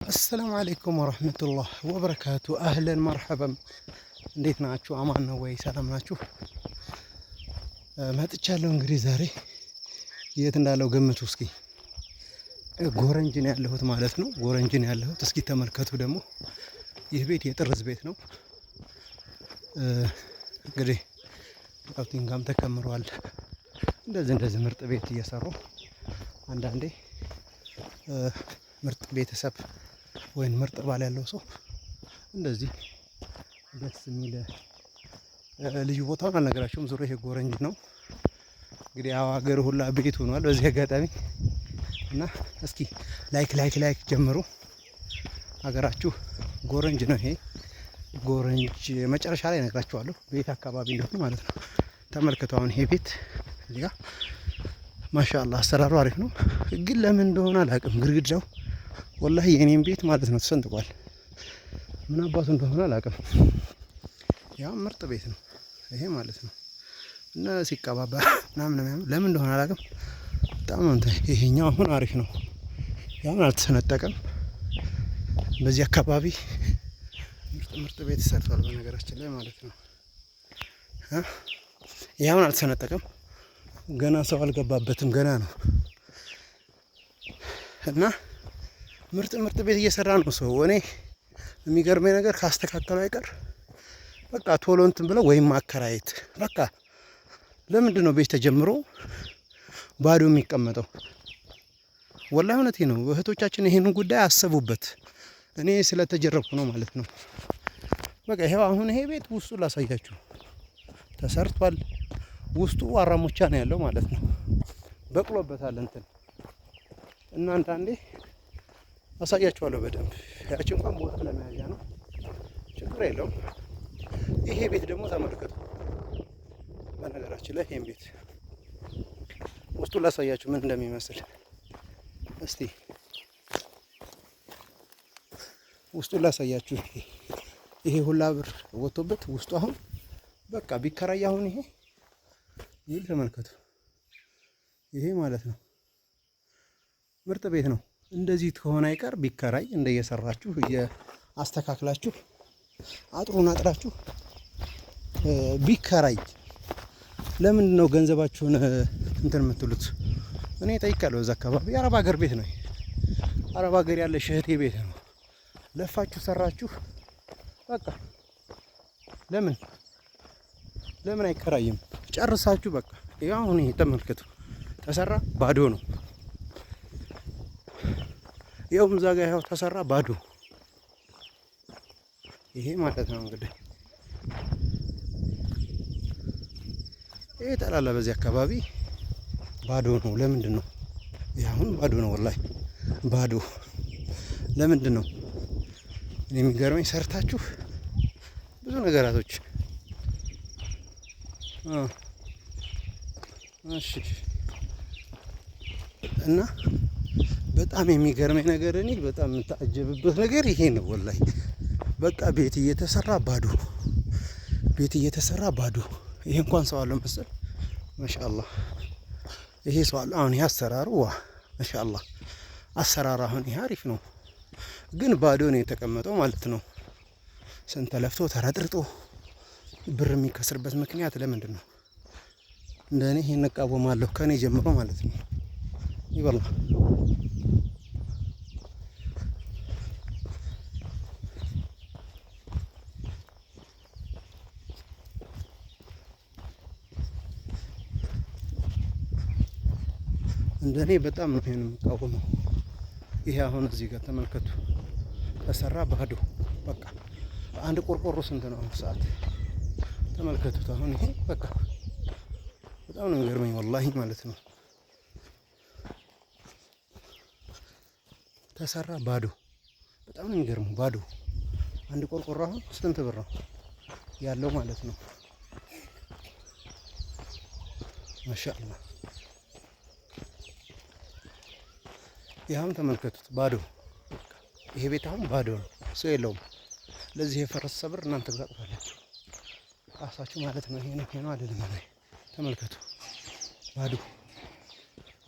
السلام عليكم ورحمة الله وبركاته. أهلا مرحبا. እንዴት ናችሁ? አማን ነው ወይ? ሰላም ናችሁ? መጥቻለሁ። እንግዲህ ዛሬ የት እንዳለው ገምቱ እስኪ። ጎረንጅ ነው ያለሁት ማለት ነው። ጎረንጅ ነው ያለሁት። እስኪ ተመልከቱ። ደግሞ ይህ ቤት የጥርዝ ቤት ነው። እንግዲህ ቲንጋም ተከምሯል። እንደዚህ ምርጥ ቤት እየሰሩ አንዳንዴ ምርጥ ቤተሰብ ወይም ምርጥ ባል ያለው ሰው እንደዚህ ደስ የሚል ልዩ ቦታውን አልነገራችሁም። ዙሮ ይሄ ጎረንጅ ነው እንግዲህ ያው ሀገር ሁላ ቤት ሆኗል በዚህ አጋጣሚ እና እስኪ ላይክ ጀምሩ። ሀገራችሁ ጎረንጅ ነው። ይሄ ጎረንጅ መጨረሻ ላይ እነግራችኋለሁ ቤት አካባቢ እንደሆነ ማለት ነው። ተመልከቱ። አሁን ይሄ ቤት እዚህ ጋር ማሻአላህ አሰራሩ አሪፍ ነው፣ ግን ለምን እንደሆነ አላውቅም። ግድግዳው ወላሂ የኔም ቤት ማለት ነው ተሰንጥቋል። ምን አባቱ እንደሆነ አላውቅም። ያው ምርጥ ቤት ነው ይሄ ማለት ነው እና ሲቀባባ ምናምን ለምን እንደሆነ አላውቅም። በጣም ነው ይሄኛው አሁን አሪፍ ነው። ያው አልተሰነጠቀም። በዚህ አካባቢ ምርጥ ቤት ሰርቷል በነገራችን ላይ ማለት ነው። ያው አልተሰነጠቀም። ገና ሰው አልገባበትም፣ ገና ነው እና ምርጥ ቤት እየሰራ ነው ሰው። እኔ የሚገርመኝ ነገር ካስተካከሉ አይቀር በቃ ቶሎ እንትን ብለው ወይም ማከራየት በቃ። ለምንድን ነው ቤት ተጀምሮ ባዶ የሚቀመጠው? ወላሂ እውነቴ ነው። እህቶቻችን ይሄንን ጉዳይ አሰቡበት። እኔ ስለተጀረብኩ ነው ማለት ነው። በቃ ይሄው አሁን ይሄ ቤት ውስጡ ላሳያችሁ ተሰርቷል። ውስጡ አራሞቻ ነው ያለው ማለት ነው። በቅሎበታል እንትን እና አንዳንዴ አሳያችኋለሁ በደንብ። ያቺ እንኳን ቦታ ለመያዣ ነው፣ ችግር የለውም። ይሄ ቤት ደግሞ ተመልከቱ። በነገራችን ላይ ይሄን ቤት ውስጡ ላሳያችሁ ምን እንደሚመስል እስቲ ውስጡ ላሳያችሁ። ይሄ ሁላ ብር ወጥቶበት ውስጡ አሁን በቃ ቢከራይ አሁን ይሄ ተመልከቱ። ይሄ ማለት ነው ምርጥ ቤት ነው። እንደዚህ ከሆነ አይቀር ቢከራይ እንደየሰራችሁ አስተካክላችሁ አጥሩን አጥራችሁ ቢከራይ። ለምንድን ነው ገንዘባችሁን እንትን የምትሉት? እኔ ጠይቃለሁ። እዛ አካባቢ አረብ ሀገር ቤት ነው። አረብ ሀገር ያለ እህቴ ቤት ነው። ለፋችሁ ሰራችሁ በቃ። ለምን አይከራይም? ጨርሳችሁ በቃ። ይሄ አሁን ይሄ ተመልከቱ ተሰራ ባዶ ነው። ይኸውም እዛ ጋር ያው ተሰራ ባዶ። ይሄ ማለት ነው እንግዲህ ይሄ ጠላላ በዚህ አካባቢ ባዶ ነው። ለምንድን ነው ይሄ አሁን ባዶ ነው? ወላሂ ባዶ ለምንድን ነው? እኔ የሚገርመኝ ሰርታችሁ ብዙ ነገራቶች እሺ። እና በጣም የሚገርመኝ ነገር እኔ በጣም የምታጀብበት ነገር ይሄ ነው ወላሂ። በቃ ቤት እየተሰራ ባዶ። ይሄ እንኳን ሰው አለው መሰል ማሻአላህ። ይሄ ሰው አለው። አሁን ይሄ አሰራሩ ዋ ማሻአላህ አሰራር አሁን ይሄ አሪፍ ነው፣ ግን ባዶ ነው የተቀመጠው ማለት ነው። ስንት ለፍቶ ተረጥርጦ ብር የሚከስርበት ምክንያት ለምንድን ነው? እንደኔ ይሄን እቃወማለሁ ከኔ ጀምሮ ማለት ነው። ይበላ እንደኔ በጣም ነው ይሄን የምቃወመው። ይሄ አሁን እዚህ ጋር ተመልከቱ ተሰራ ባዶ በቃ። አንድ ቆርቆሮ ስንት ነው ሰዓት? ተመልከቱት። አሁን ይሄ በቃ በጣም ነው የሚገርመኝ ወላሂ ማለት ነው። ተሰራ ባዶ። በጣም ነው የሚገርመው ባዶ። አንድ ቆርቆሮ አሁን ስንት ብር ነው ያለው ማለት ነው? ማሻአላህ። ይሄም ተመልከቱት ባዶ። ይሄ ቤት አሁን ባዶ ነው፣ ሰው የለውም። ለዚህ የፈረሰ ብር እናንተ ታውቃላችሁ ራሳችሁ ማለት ነው። ይሄ ነው አይደለም? ተመልከቱ ባዶ።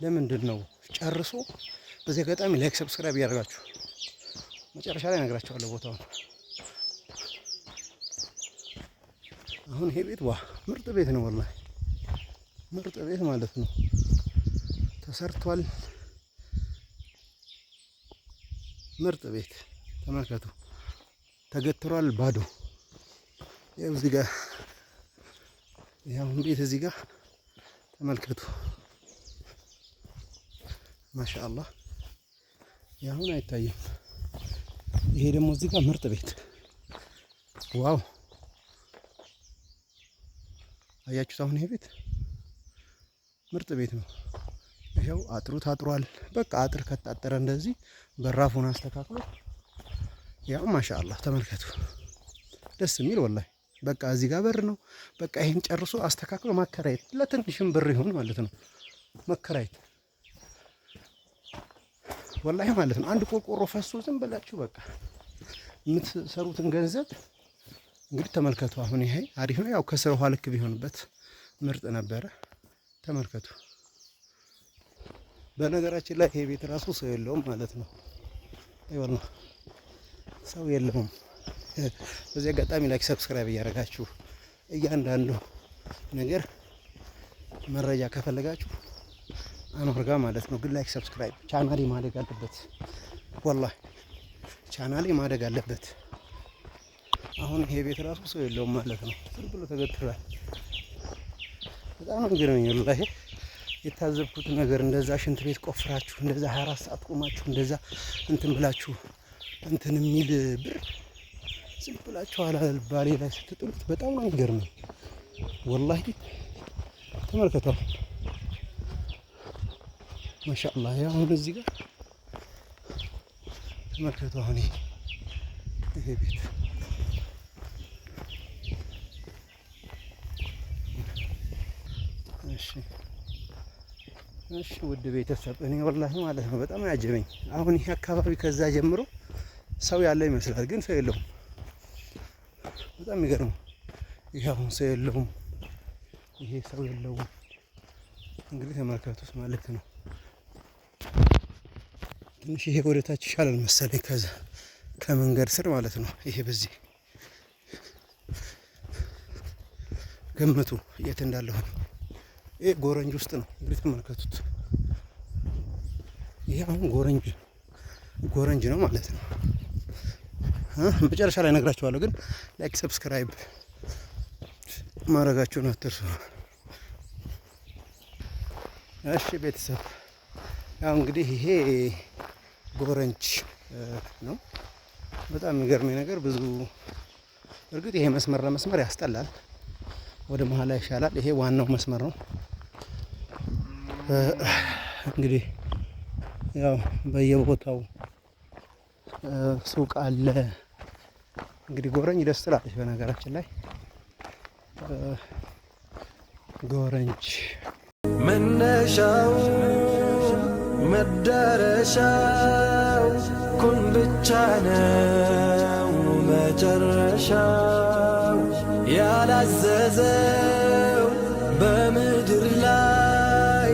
ለምንድን ነው ጨርሶ? በዚህ አጋጣሚ ላይክ ሰብስክራይብ ያደርጋችሁ መጨረሻ ላይ እነግራቸዋለሁ ቦታውን። አሁን ይሄ ቤት ምርጥ ቤት ነው ወላሂ ምርጥ ቤት ማለት ነው። ተሰርቷል። ምርጥ ቤት ተመልከቱ። ተገትሯል ባዶ። ይኸው እዚህ ጋር ያሁን ቤት እዚህ ጋር ተመልከቱ። ማሻአላህ ያሁን አይታይም። ይሄ ደግሞ እዚህ ጋር ምርጥ ቤት ዋው! አያችሁት? አሁን ይሄ ቤት ምርጥ ቤት ነው። ይሄው አጥሩ ታጥሯል። በቃ አጥር ከታጠረ እንደዚህ በራፉን አስተካክሎ ያው ማሻአላህ ተመልከቱ። ደስ የሚል ወላሂ። በቃ እዚህ ጋር በር ነው። በቃ ይሄን ጨርሶ አስተካክሎ ማከራየት፣ ለትንሽም ብር ይሁን ማለት ነው መከራየት ወላሂ ማለት ነው። አንድ ቆርቆሮ ፈሶ ዝም ብላችሁ በቃ የምትሰሩትን ገንዘብ እንግዲህ ተመልከቱ። አሁን ይሄ አሪፍ ነው። ያው ከስር ውሃ ልክ ቢሆንበት ምርጥ ነበረ። ተመልከቱ። በነገራችን ላይ ይሄ ቤት ራሱ ሰው የለውም ማለት ነው። ይወላ ሰው የለውም። በዚህ አጋጣሚ ላይክ ሰብስክራይብ እያደረጋችሁ እያንዳንዱ ነገር መረጃ ከፈለጋችሁ አኖር ጋር ማለት ነው። ግን ላይክ ሰብስክራይብ ቻናሌ ማደግ አለበት። ወላሂ ቻናሌ ማደግ አለበት። አሁን ይሄ ቤት ራሱ ሰው የለውም ማለት ነው። ዝም ብሎ ተገትሯል። በጣም ነው የሚገርመኝ ወላሂ። የታዘብኩት ነገር እንደዛ ሽንት ቤት ቆፍራችሁ እንደዛ 24 ሰዓት ቆማችሁ እንደዛ እንትን ብላችሁ እንትን የሚል ብር ዝም ብላችሁ አላልባሌ ላይ ስትጥሉት በጣም ነው የሚገርመኝ ወላሂ። ተመልከቱ ማሻአላህ። ያው አሁን እዚህ ጋር ተመልከቱ። አሁን ይሄ ቤት እሺ ውድ ቤተሰብ እኔ ወላሂ ማለት ነው በጣም ያጀበኝ። አሁን ይሄ አካባቢ ከዛ ጀምሮ ሰው ያለ ይመስላል፣ ግን ሰው የለውም። በጣም የሚገርመው ይሄ አሁን ሰው የለውም፣ ይሄ ሰው የለውም። እንግዲህ ተመልከቱት ማለት ነው። ትንሽ ይሄ ወደታች ይሻላል መሰለኝ ከዛ ከመንገድ ስር ማለት ነው። ይሄ በዚህ ገምቱ የት እንዳለሁ። ይሄ ጎረንጅ ውስጥ ነው እንግዲህ ተመልከቱት። ይሄ አሁን ጎረንጅ ነው ማለት ነው። መጨረሻ ላይ እነግራችኋለሁ፣ ግን ላይክ ሰብስክራይብ ማድረጋችሁን አትርሱ። እሺ ቤተሰብ ያው እንግዲህ ይሄ ጎረንጅ ነው። በጣም የሚገርመኝ ነገር ብዙ እርግጥ ይሄ መስመር ለመስመር ያስጠላል፣ ወደ መሀል ላይ ይሻላል። ይሄ ዋናው መስመር ነው። እንግዲህ ያው በየቦታው ሱቅ አለ። እንግዲህ ጎረንጅ ደስ ትላለች በነገራችን ላይ ጎረንጅ መነሻው መዳረሻው ኩን ብቻ ነው መጨረሻው ያላዘዘው በምድር ላይ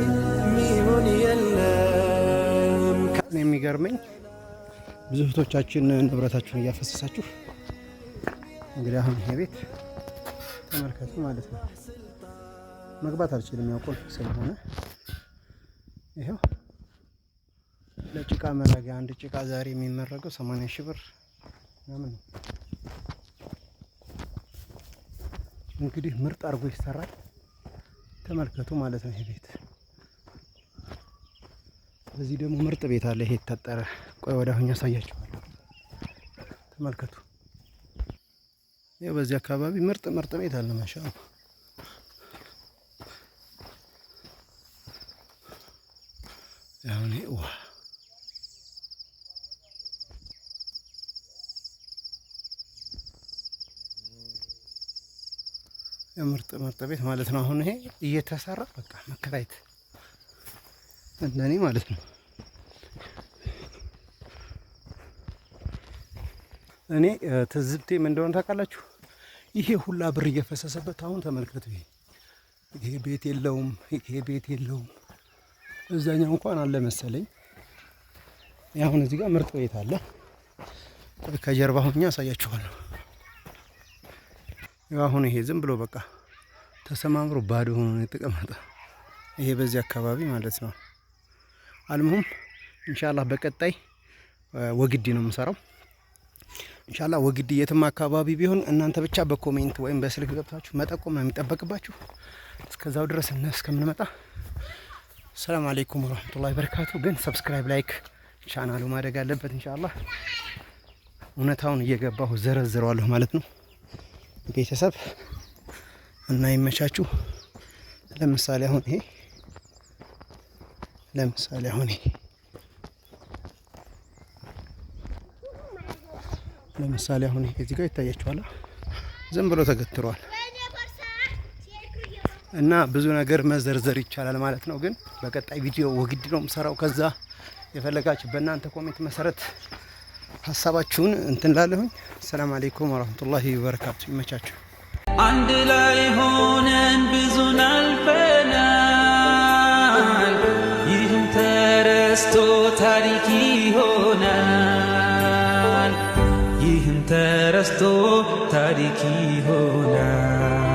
ሚሆን የለም። የሚገርመኝ ብዙ እህቶቻችን ንብረታችሁን እያፈሰሳችሁ እንግዲህ አሁን ይሄ ቤት ተመልከቱ ማለት ነው። መግባት አልችልም ያው ቁልፍ ስለሆነ። ይሄው ለጭቃ መረጊያ አንድ ጭቃ ዛሬ የሚመረገው 80 ሺህ ብር ምናምን ነው። እንግዲህ ምርጥ አድርጎ ይሰራል። ተመልከቱ ማለት ነው ይሄ ቤት። በዚህ ደግሞ ምርጥ ቤት አለ። ይሄ የታጠረ ቆይ ወደ አሁን ያሳያችኋለሁ። ተመልከቱ። ይሄ በዚህ አካባቢ ምርጥ ቤት አለ ማሻአላ። አሁን ይሄ ምርጥ ቤት ማለት ነው። አሁን ይሄ እየተሰራ በቃ መከራየት እንደኔ ማለት ነው። እኔ ትዝብቴ ምን እንደሆነ ታውቃላችሁ? ይሄ ሁላ ብር እየፈሰሰበት አሁን ተመልከቱ። ይሄ ቤት የለውም፣ ይሄ ቤት የለውም። እዛኛው እንኳን አለ መሰለኝ። አሁን እዚህ ጋር ምርጥ ቤት አለ። ከጀርባ ሆኜ አሳያችኋለሁ። ያው አሁን ይሄ ዝም ብሎ በቃ ተሰማምሮ ባዶ ሆኖ የተቀመጠ ይሄ በዚህ አካባቢ ማለት ነው። አልሙሁም ኢንሻአላህ በቀጣይ ወግዲ ነው የምሰራው። ኢንሻአላህ ወግዲ የትም አካባቢ ቢሆን እናንተ ብቻ በኮሜንት ወይም በስልክ ገብታችሁ መጠቆም ነው የሚጠበቅባችሁ። እስከዛው ድረስ እስከምንመጣ ሰላም አለይኩም ወራህመቱላሂ ወበረካቱ። ግን ሰብስክራይብ፣ ላይክ ቻናሉ ማደግ አለበት ኢንሻአላህ። እውነታውን እየገባሁ ዘረዝረዋለሁ ማለት ነው ቤተሰብ እና ይመቻችሁ። ለምሳሌ አሁን ይሄ እዚህ ጋር ይታያችኋል። ዝም ብሎ ተገትሯል እና ብዙ ነገር መዘርዘር ይቻላል ማለት ነው። ግን በቀጣይ ቪዲዮ ወግዲ ነው የምሰራው። ከዛ የፈለጋችሁ በእናንተ ኮሜንት መሰረት ሀሳባችሁን እንትን ላለሁኝ። ሰላም አለይኩም ወራህመቱላሂ ወበረካቱ። ይመቻችሁ። አንድ ላይ ሆነን ብዙን አልፈናል። ይህም ተረስቶ ታሪክ ይሆናል። ይህም ተረስቶ ታሪክ ይሆናል።